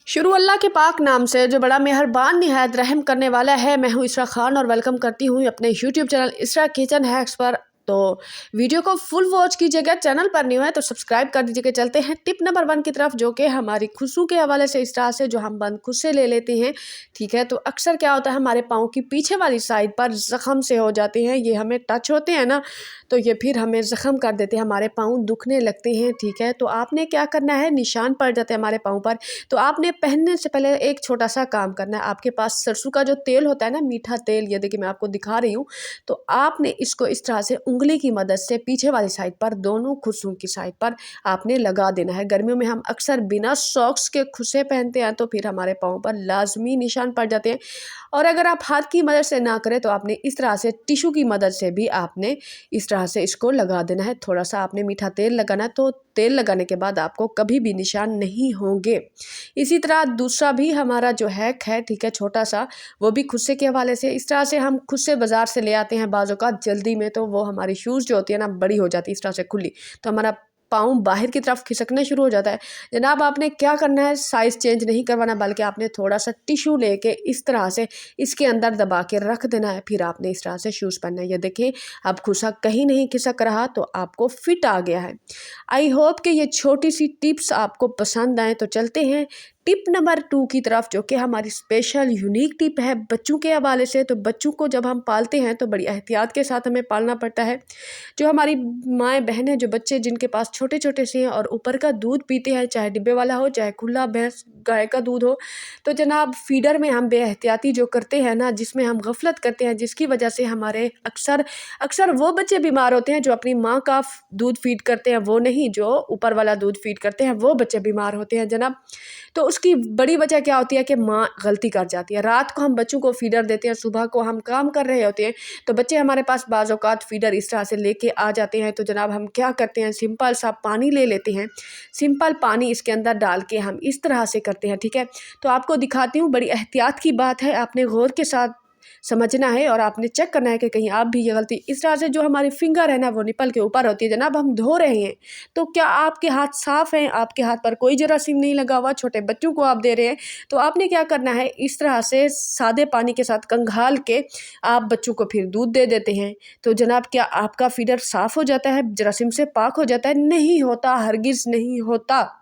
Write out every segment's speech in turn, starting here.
शुरू अल्लाह के पाक नाम से जो बड़ा मेहरबान निहायत रहम करने वाला है। मैं हूँ इसरा खान और वेलकम करती हूँ अपने यूट्यूब चैनल इसरा किचन हैक्स पर। तो वीडियो को फुल वॉच कीजिएगा, चैनल पर न्यू है तो सब्सक्राइब कर दीजिएगा। चलते हैं टिप नंबर 1 की तरफ, जो कि हमारी खुशबू के हवाले से इस तरह से जो हम बंद खुद से ले लेते हैं। ठीक है, तो अक्सर क्या होता है हमारे पाँव की पीछे वाली साइड पर ज़ख़म से हो जाते हैं, ये हमें टच होते हैं ना, तो ये फिर हमें ज़ख़म कर देते हैं, हमारे पाँव दुखने लगते हैं। ठीक है, तो आपने क्या करना है, निशान पड़ जाते हैं हमारे पाँव पर, तो आपने पहनने से पहले एक छोटा सा काम करना है। आपके पास सरसों का जो तेल होता है ना, मीठा तेल, ये देखिए मैं आपको दिखा रही हूँ। तो आपने इसको इस तरह से उंगली की मदद से पीछे वाली साइड पर, दोनों खुशों की साइड पर आपने लगा देना है। गर्मियों में हम अक्सर बिना सॉक्स के खुसे पहनते हैं, तो फिर हमारे पाँव पर लाजमी निशान पड़ जाते हैं। और अगर आप हाथ की मदद से ना करें तो आपने इस तरह से टिशू की मदद से भी आपने इस तरह से इसको लगा देना है। थोड़ा सा आपने मीठा तेल लगाना है, तो तेल लगाने के बाद आपको कभी भी निशान नहीं होंगे। इसी तरह दूसरा भी हमारा जो हैक है, ठीक है, छोटा सा, वो भी खुस्से के हवाले से। इस तरह से हम खुस्से बाज़ार से ले आते हैं बाज़ औक़ात जल्दी में, तो वो हमारी शूज़ जो होती है ना बड़ी हो जाती है इस तरह से खुली, तो हमारा पाँव बाहर की तरफ खिसकना शुरू हो जाता है। जनाब आपने क्या करना है, साइज़ चेंज नहीं करवाना, बल्कि आपने थोड़ा सा टिशू लेके इस तरह से इसके अंदर दबा के रख देना है। फिर आपने इस तरह से शूज़ पहनना है। ये देखिए अब खुसा कहीं नहीं खिसक रहा, तो आपको फिट आ गया है। आई होप कि ये छोटी सी टिप्स आपको पसंद आए। तो चलते हैं टिप नंबर 2 की तरफ, जो कि हमारी स्पेशल यूनिक टिप है बच्चों के हवाले से। तो बच्चों को जब हम पालते हैं तो बड़ी एहतियात के साथ हमें पालना पड़ता है। जो हमारी माएँ बहनें, जो बच्चे जिनके पास छोटे छोटे से हैं और ऊपर का दूध पीते हैं, चाहे डिब्बे वाला हो चाहे खुला भैंस गाय का दूध हो, तो जनाब फीडर में हम बेएहतियाती जो करते हैं ना, जिसमें हम गफलत करते हैं, जिसकी वजह से हमारे अक्सर अक्सर वो बच्चे बीमार होते हैं जो अपनी माँ का दूध फीड करते हैं, वो नहीं जो ऊपर वाला दूध फीड करते हैं, वो बच्चे बीमार होते हैं जनाब। तो उसकी बड़ी वजह क्या होती है कि माँ गलती कर जाती है। रात को हम बच्चों को फीडर देते हैं, सुबह को हम काम कर रहे होते हैं, तो बच्चे हमारे पास बाज़ औक़ात फीडर इस तरह से लेके आ जाते हैं। तो जनाब हम क्या करते हैं, सिंपल सा पानी ले लेते हैं, सिंपल पानी इसके अंदर डाल के हम इस तरह से करते हैं। ठीक है, तो आपको दिखाती हूँ, बड़ी एहतियात की बात है, आपने गौर के साथ समझना है और आपने चेक करना है कि कहीं आप भी ये गलती, इस तरह से जो हमारी फिंगर है ना वो निपल के ऊपर होती है। जनाब हम धो रहे हैं, तो क्या आपके हाथ साफ़ हैं, आपके हाथ पर कोई जरासीम नहीं लगा हुआ, छोटे बच्चों को आप दे रहे हैं, तो आपने क्या करना है, इस तरह से सादे पानी के साथ कंघाल के आप बच्चों को फिर दूध दे देते हैं। तो जनाब क्या आपका फीडर साफ़ हो जाता है, जरासीम से पाक हो जाता है? नहीं होता, हरगिज़ नहीं होता।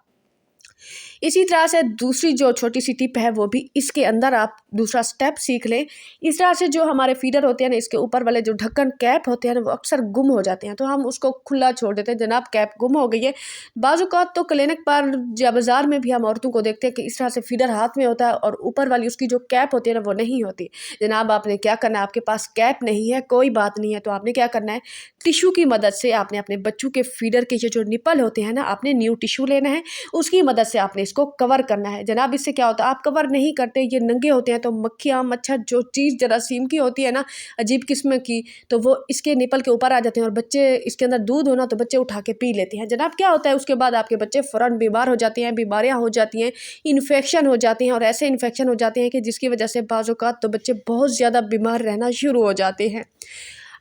इसी तरह से दूसरी जो छोटी सी टिप है, वो भी इसके अंदर आप दूसरा स्टेप सीख लें। इस तरह से जो हमारे फीडर होते हैं ना, इसके ऊपर वाले जो ढक्कन कैप होते हैं ना, वो अक्सर गुम हो जाते हैं, तो हम उसको खुला छोड़ देते हैं। जनाब कैप गुम हो गई है, बाज़ औक़ात तो क्लिनिक पर या बाज़ार में भी हम औरतों को देखते हैं कि इस तरह से फीडर हाथ में होता है और ऊपर वाली उसकी जो कैप होती है ना वो नहीं होती। जनाब आपने क्या करना है, आपके पास कैप नहीं है, कोई बात नहीं है, तो आपने क्या करना है, टिशू की मदद से आपने अपने बच्चों के फीडर के जो निपल होते हैं ना, आपने न्यू टिशू लेना है, उसकी मदद से आपने इसको कवर करना है। जनाब इससे क्या होता है, आप कवर नहीं करते, ये नंगे होते हैं, तो मक्खियाँ मच्छर जो चीज़ जरासीम की होती है ना, अजीब किस्म की, तो वो इसके निपल के ऊपर आ जाते हैं और बच्चे, इसके अंदर दूध होना तो बच्चे उठा के पी लेते हैं। जनाब क्या होता है, उसके बाद आपके बच्चे फ़ौरन बीमार हो जाते हैं, बीमारियाँ हो जाती हैं, इन्फेक्शन हो जाती हैं, और ऐसे इन्फेक्शन हो जाते हैं कि जिसकी वजह से बाज़ औक़ात तो बच्चे बहुत ज़्यादा बीमार रहना शुरू हो जाते हैं।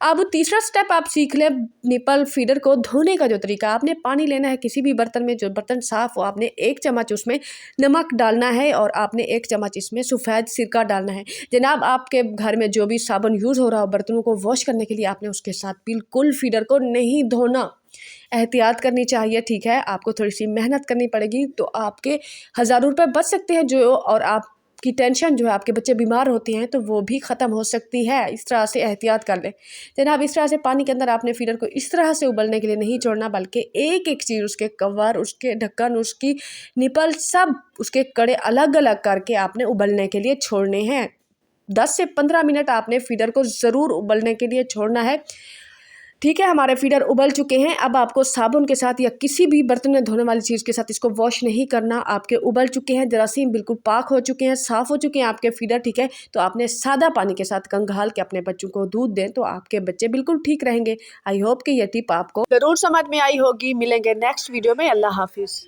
अब तीसरा स्टेप आप सीख लें, निपल फीडर को धोने का जो तरीका, आपने पानी लेना है किसी भी बर्तन में, जो बर्तन साफ़ हो, आपने 1 चम्मच उसमें नमक डालना है और आपने 1 चम्मच इसमें सफ़ेद सिरका डालना है। जनाब आपके घर में जो भी साबुन यूज़ हो रहा हो बर्तनों को वॉश करने के लिए, आपने उसके साथ बिल्कुल फीडर को नहीं धोना, एहतियात करनी चाहिए। ठीक है, आपको थोड़ी सी मेहनत करनी पड़ेगी, तो आपके हज़ारों रुपये बच सकते हैं, जो और आप की टेंशन जो है, आपके बच्चे बीमार होते हैं तो वो भी ख़त्म हो सकती है। इस तरह से एहतियात कर लें। जनाब इस तरह से पानी के अंदर आपने फीडर को इस तरह से उबलने के लिए नहीं छोड़ना, बल्कि एक एक चीज़, उसके कवर, उसके ढक्कन, उसकी निपल, सब उसके कड़े अलग अलग करके आपने उबलने के लिए छोड़ने हैं। 10 से 15 मिनट आपने फीडर को ज़रूर उबलने के लिए छोड़ना है। ठीक है, हमारे फीडर उबल चुके हैं। अब आपको साबुन के साथ या किसी भी बर्तन में धोने वाली चीज़ के साथ इसको वॉश नहीं करना। आपके उबल चुके हैं, जरासीम बिल्कुल पाक हो चुके हैं, साफ़ हो चुके हैं आपके फीडर। ठीक है, तो आपने सादा पानी के साथ कंघाल के अपने बच्चों को दूध दें, तो आपके बच्चे बिल्कुल ठीक रहेंगे। आई होप कि ये टिप आपको ज़रूर समझ में आई होगी। मिलेंगे नेक्स्ट वीडियो में। अल्लाह हाफिज़।